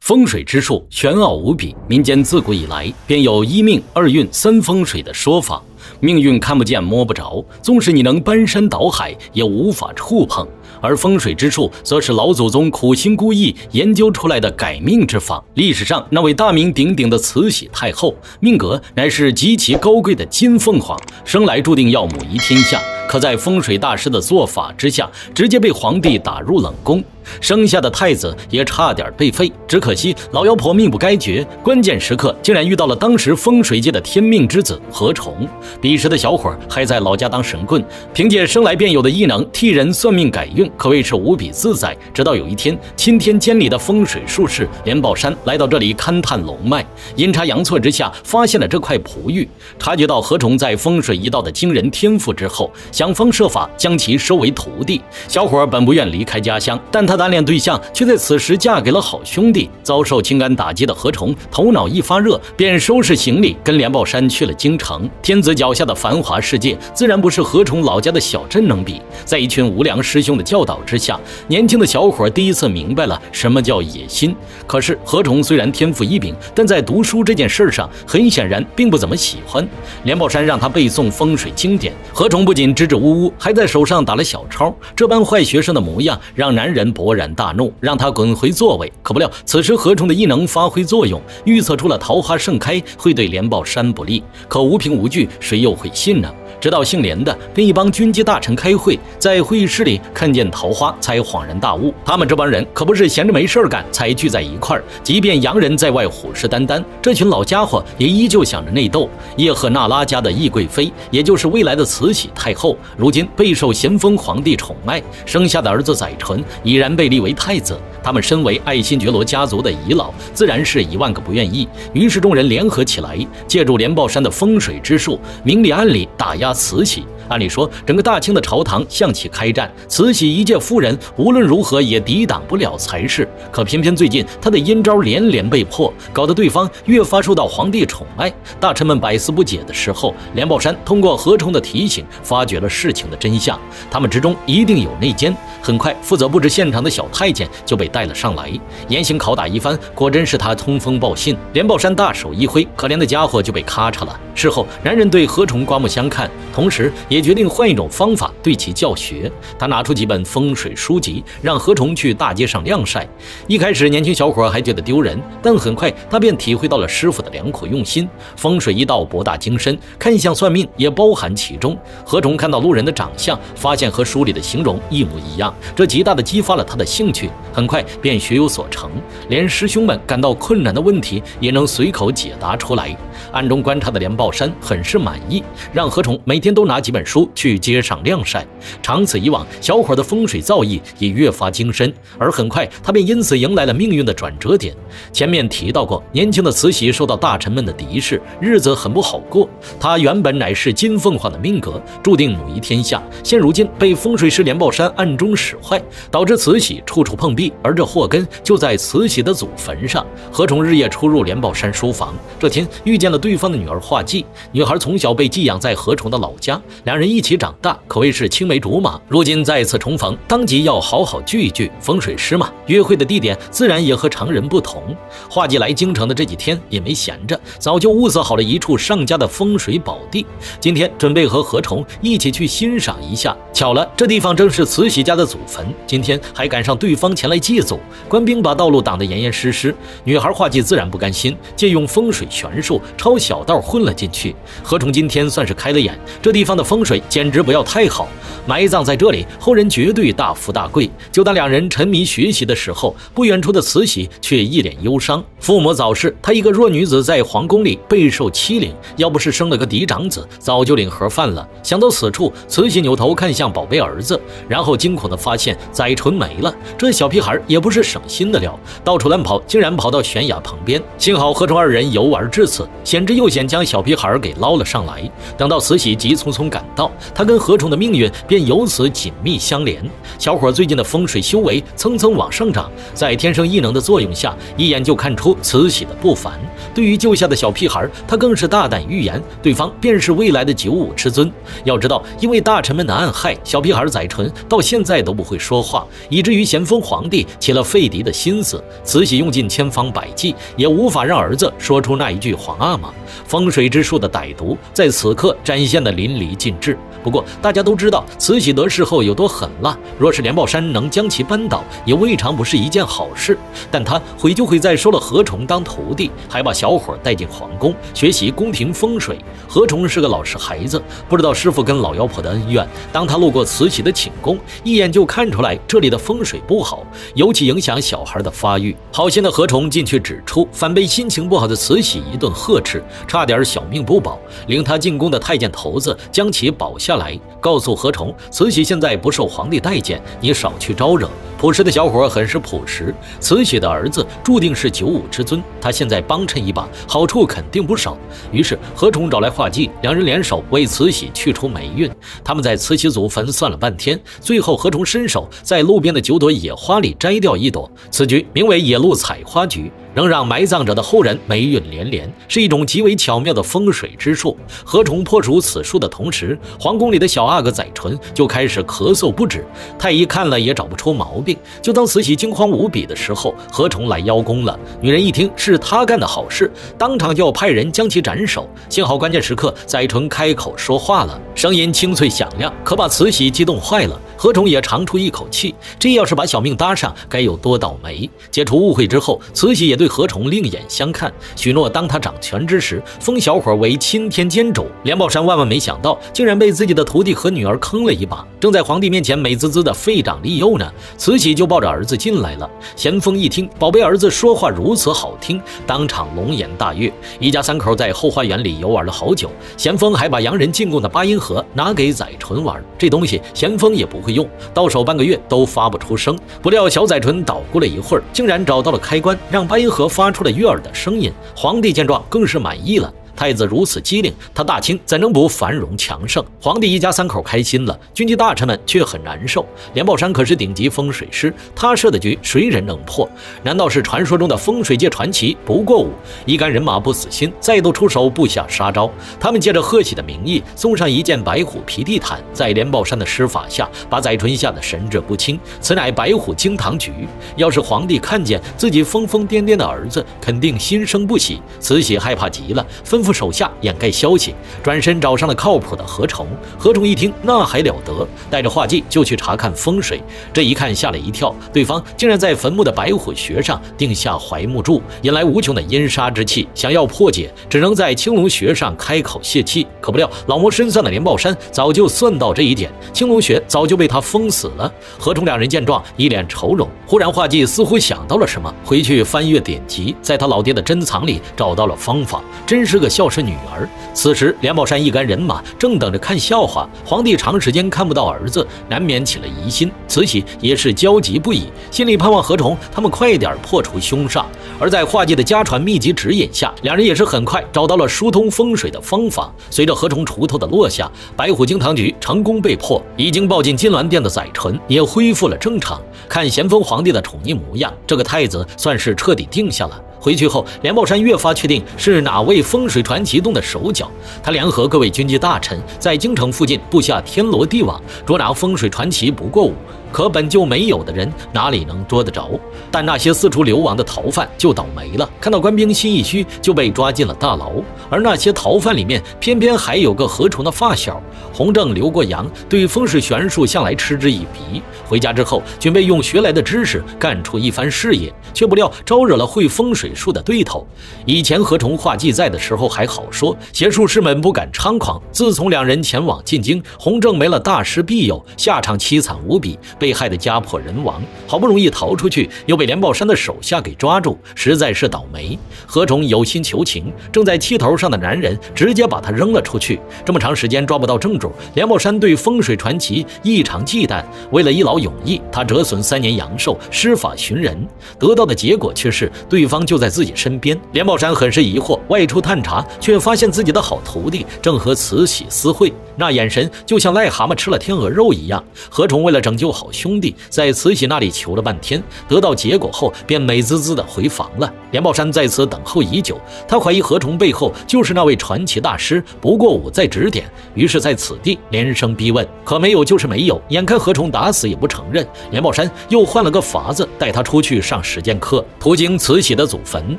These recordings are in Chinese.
风水之术玄奥无比，民间自古以来便有一命二运三风水的说法。命运看不见摸不着，纵使你能搬山倒海，也无法触碰。而风水之术则是老祖宗苦心孤诣研究出来的改命之法。历史上那位大名鼎鼎的慈禧太后，命格乃是极其高贵的金凤凰，生来注定要母仪天下。可在风水大师的做法之下，直接被皇帝打入冷宫，生下的太子也差点被废。只可惜老妖婆命不该绝，关键时刻竟然遇到了当时风水界的天命之子何崇。彼时的小伙还在老家当神棍，凭借生来便有的异能替人算命改运，可谓是无比自在。直到有一天，钦天监理的风水术士连宝山来到这里勘探龙脉，阴差阳错之下发现了这块璞玉，察觉到何崇在风水一道的惊人天赋之后，想方设法将其收为徒弟。小伙本不愿离开家乡，但他的暗恋对象却在此时嫁给了好兄弟。遭受情感打击的何崇头脑一发热，便收拾行李跟连宝山去了京城。天子脚下的繁华世界自然不是何崇老家的小镇能比。在一群无良师兄的教导之下，年轻的小伙第一次明白了什么叫野心。可是何崇虽然天赋异禀，但在读书这件事上很显然并不怎么喜欢。连宝山让他背诵风水经典，何崇不仅支支吾吾，还在手上打了小抄。这般坏学生的模样让男人勃然大怒，让他滚回座位。可不料此时何崇的异能发挥作用，预测出了桃花盛开会对连宝山不利。可无凭无据，谁又会信呢？直到姓连的跟一帮军机大臣开会，在会议室里看见桃花，才恍然大悟。他们这帮人可不是闲着没事干才聚在一块儿，即便洋人在外虎视眈眈，这群老家伙也依旧想着内斗。叶赫那拉家的懿贵妃，也就是未来的慈禧太后，如今备受咸丰皇帝宠爱，生下的儿子载淳已然被立为太子。他们身为爱新觉罗家族的遗老，自然是1万个不愿意。于是众人联合起来，借助连宝山的风水之术，明里暗里打压慈禧。按理说，整个大清的朝堂向其开战，慈禧一介夫人无论如何也抵挡不了才是。可偏偏最近她的阴招连连被破，搞得对方越发受到皇帝宠爱。大臣们百思不解的时候，连宝山通过何崇的提醒，发觉了事情的真相。他们之中一定有内奸。很快，负责布置现场的小太监就被带了上来，严刑拷打一番，果真是他通风报信。连宝山大手一挥，可怜的家伙就被咔嚓了。事后，男人对何崇刮目相看，同时也决定换一种方法对其教学。他拿出几本风水书籍，让何崇去大街上晾晒。一开始，年轻小伙还觉得丢人，但很快他便体会到了师傅的良苦用心。风水一道博大精深，看相算命也包含其中。何崇看到路人的长相，发现和书里的形容一模一样，这极大地激发了他的兴趣。很快便学有所成，连师兄们感到困难的问题也能随口解答出来。暗中观察的连宝山很是满意，让何崇每天都拿几本书去街上晾晒。长此以往，小伙的风水造诣也越发精深，而很快他便因此迎来了命运的转折点。前面提到过，年轻的慈禧受到大臣们的敌视，日子很不好过。她原本乃是金凤凰的命格，注定母仪天下，现如今被风水师连宝山暗中使坏，导致慈禧处处碰壁，而这祸根就在慈禧的祖坟上。何崇日夜出入连宝山书房，这天遇见了对方的女儿画技。女孩从小被寄养在何崇的老家，两人一起长大，可谓是青梅竹马。如今再次重逢，当即要好好聚一聚。风水师嘛，约会的地点自然也和常人不同。画技来京城的这几天也没闲着，早就物色好了一处上佳的风水宝地，今天准备和何崇一起去欣赏一下。巧了，这地方正是慈禧家的祖坟，今天还赶上对方前来祭祖，官兵把道路挡得严严实实。女孩画技自然不甘心，借用风水玄术抄小道混了进去。何崇今天算是开了眼，这地方的风水简直不要太好，埋葬在这里，后人绝对大富大贵。就当两人沉迷学习的时候，不远处的慈禧却一脸忧伤。父母早逝，她一个弱女子在皇宫里备受欺凌，要不是生了个嫡长子，早就领盒饭了。想到此处，慈禧扭头看向宝贝儿子，然后惊恐地发现载淳没了。这小屁孩也不是省心的料，到处乱跑，竟然跑到悬崖旁边。幸好何崇二人游玩至此，险之又险，将小屁孩给捞了上来。等到慈禧急匆匆赶到，他跟何崇的命运便由此紧密相连。小伙最近的风水修为蹭蹭往上涨，在天生异能的作用下，一眼就看出慈禧的不凡。对于救下的小屁孩，他更是大胆预言，对方便是未来的95之尊。要知道，因为大臣们的暗害，小屁孩载淳到现在都不会说话，以至于咸丰皇帝起了废嫡的心思。慈禧用尽千方百计，也无法让儿子说出那一句皇阿玛。风水之术的歹毒在此刻展现得淋漓尽致。不过大家都知道慈禧得势后有多狠辣，若是连豹山能将其扳倒，也未尝不是一件好事。但他毁就毁在收了何崇当徒弟，还把小伙带进皇宫学习宫廷风水。何崇是个老实孩子，不知道师傅跟老妖婆的恩怨。当他路过慈禧的寝宫，一眼就看出来这里的风水不好，尤其影响小孩的发育。好心的何崇进去指出，反被心情不好的慈禧一顿呵斥，差点小命不保。领他进宫的太监头子将其保下来，告诉何崇，慈禧现在不受皇帝待见，你少去招惹。朴实的小伙很是朴实，慈禧的儿子注定是95之尊，他现在帮衬一把，好处肯定不少。于是何崇找来画技，两人联手为慈禧去除霉运。他们在慈禧祖坟算了半天，最后何崇伸手在路边的9朵野花里摘掉一朵，此局名为野鹿采花局，能让埋葬者的后人霉运连连，是一种极为巧妙的风水之术。何崇破除此术的同时，皇宫里的小阿哥载淳就开始咳嗽不止。太医看了也找不出毛病。就当慈禧惊慌无比的时候，何崇来邀功了。女人一听是他干的好事，当场就要派人将其斩首。幸好关键时刻载淳开口说话了，声音清脆响亮，可把慈禧激动坏了。何崇也长出一口气，这要是把小命搭上，该有多倒霉。解除误会之后，慈禧也对何崇另眼相看，许诺当他掌权之时，封小伙为钦天监主。连豹山万万没想到，竟然被自己的徒弟和女儿坑了一把。正在皇帝面前美滋滋的废长立幼呢，慈禧就抱着儿子进来了。咸丰一听宝贝儿子说话如此好听，当场龙颜大悦。一家三口在后花园里游玩了好久，咸丰还把洋人进贡的八音盒拿给载淳玩，这东西咸丰也不会用，到手半个月都发不出声。不料小载淳捣鼓了一会儿，竟然找到了开关，让八音盒发出了悦耳的声音。皇帝见状更是满意了。太子如此机灵，他大清怎能不繁荣强盛？皇帝一家三口开心了，军机大臣们却很难受。连豹山可是顶级风水师，他设的局谁人能破？难道是传说中的风水界传奇不过武？一干人马不死心，再度出手布下杀招。他们借着贺喜的名义，送上一件白虎皮地毯，在连豹山的施法下，把载淳吓得神志不清。此乃白虎惊堂局。要是皇帝看见自己疯疯癫癫的儿子，肯定心生不喜。慈禧害怕极了，吩咐手下掩盖消息，转身找上了靠谱的何崇。何崇一听那还了得，带着画技就去查看风水。这一看吓了一跳，对方竟然在坟墓的白虎穴上定下怀木柱，引来无穷的阴杀之气。想要破解，只能在青龙穴上开口泄气。可不料老谋深算的连豹山早就算到这一点，青龙穴早就被他封死了。何崇两人见状一脸愁容，忽然画技似乎想到了什么，回去翻阅典籍，在他老爹的珍藏里找到了方法，真是个孝顺女儿。此时连豹山一干人马正等着看笑话，皇帝长时间看不到儿子，难免起了疑心。慈禧也是焦急不已，心里盼望何崇他们快点破除凶煞。而在画技的家传秘籍指引下，两人也是很快找到了疏通风水的方法。随着何崇锄头的落下，白虎惊堂局成功被破，已经抱进金銮殿的载淳也恢复了正常。看咸丰皇帝的宠溺模样，这个太子算是彻底定下了。回去后，连豹山越发确定是哪位风水传奇动的手脚。他联合各位军机大臣，在京城附近布下天罗地网，捉拿风水传奇不过武。可本就没有的人哪里能捉得着？但那些四处流亡的逃犯就倒霉了，看到官兵心一虚，就被抓进了大牢。而那些逃犯里面，偏偏还有个何崇的发小洪正刘过洋，对风水玄术向来嗤之以鼻。回家之后，准备用学来的知识干出一番事业，却不料招惹了会风水术的对头。以前何崇画技在的时候还好说，邪术士们不敢猖狂。自从两人前往进京，洪正没了大师庇佑，下场凄惨无比。被害得家破人亡，好不容易逃出去，又被连豹山的手下给抓住，实在是倒霉。何崇有心求情，正在气头上的男人直接把他扔了出去。这么长时间抓不到正主，连豹山对风水传奇异常忌惮，为了一劳永逸，他折损3年阳寿，施法寻人，得到的结果却是对方就在自己身边。连豹山很是疑惑，外出探查，却发现自己的好徒弟正和慈禧私会，那眼神就像癞蛤蟆吃了天鹅肉一样。何崇为了拯救好兄弟，在慈禧那里求了半天，得到结果后便美滋滋的回房了。连豹山在此等候已久，他怀疑何崇背后就是那位传奇大师不过武在指点，于是在此地连声逼问，可没有就是没有。眼看何崇打死也不承认，连豹山又换了个法子，带他出去上实践课。途经慈禧的祖坟，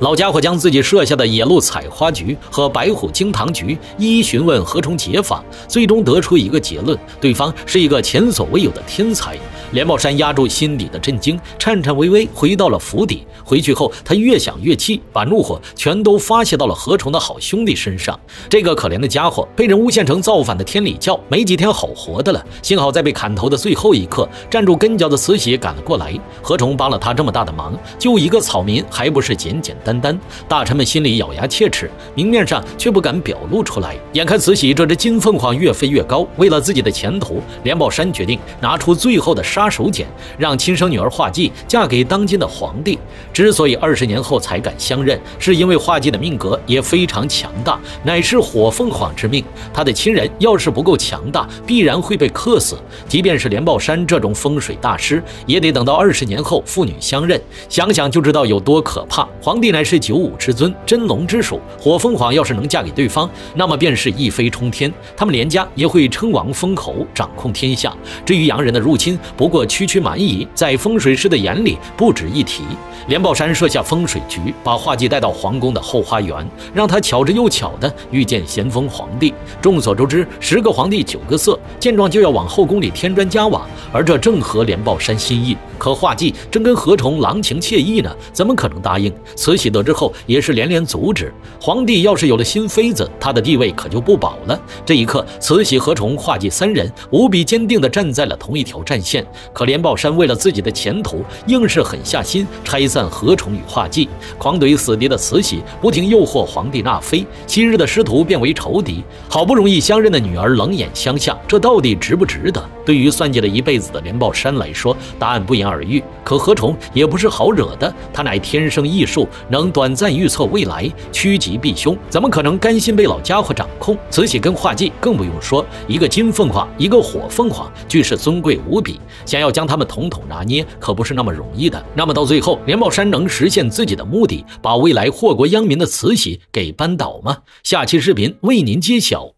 老家伙将自己设下的野鹿采花局和白虎惊堂局一一询问何崇解法，最终得出一个结论：对方是一个前所未有的天才。连豹山压住心底的震惊，颤颤巍巍回到了府邸。回去后，他越想越气，把怒火全都发泄到了何崇的好兄弟身上。这个可怜的家伙被人诬陷成造反的天理教，没几天好活的了。幸好在被砍头的最后一刻，站住跟脚的慈禧赶了过来。何崇帮了他这么大的忙，救一个草民还不是简简单单？大臣们心里咬牙切齿，明面上却不敢表露出来。眼看慈禧这只金凤凰越飞越高，为了自己的前途，连豹山决定拿出最后的杀手锏，让亲生女儿华姬嫁给当今的皇帝。之所以20年后才敢相认，是因为华姬的命格也非常强大，乃是火凤凰之命。她的亲人要是不够强大，必然会被克死。即便是连豹山这种风水大师，也得等到20年后父女相认。想想就知道有多可怕。皇帝乃是九五之尊，真龙之属，火凤凰要是能嫁给对方，那么便是一飞冲天，他们连家也会称王封侯，掌控天下。至于洋人的入侵，不过区区蛮夷，在风水师的眼里不值一提。连豹山设下风水局，把华姬带到皇宫的后花园，让他巧之又巧的遇见咸丰皇帝。众所周知，10个皇帝9个色，见状就要往后宫里添砖加瓦，而这正合连豹山心意。可华姬正跟何崇郎情妾意呢，怎么可能答应？慈禧得知后也是连连阻止。皇帝要是有了新妃子，他的地位可就不保了。这一刻，慈禧、何崇、华姬3人无比坚定地站在了同一条战线。可连豹山为了自己的前途，硬是狠下心拆散何崇与华姬，狂怼死敌的慈禧不停诱惑皇帝纳妃，昔日的师徒变为仇敌，好不容易相认的女儿冷眼相向，这到底值不值得？对于算计了一辈子的连豹山来说，答案不言而喻。可何崇也不是好惹的，他乃天生异术，能短暂预测未来，趋吉避凶，怎么可能甘心被老家伙掌控？慈禧跟华姬更不用说，一个金凤凰，一个火凤凰，俱是尊贵无比，想要将他们统统拿捏，可不是那么容易的。那么到最后，连豹山能实现自己的目的，把未来祸国殃民的慈禧给扳倒吗？下期视频为您揭晓。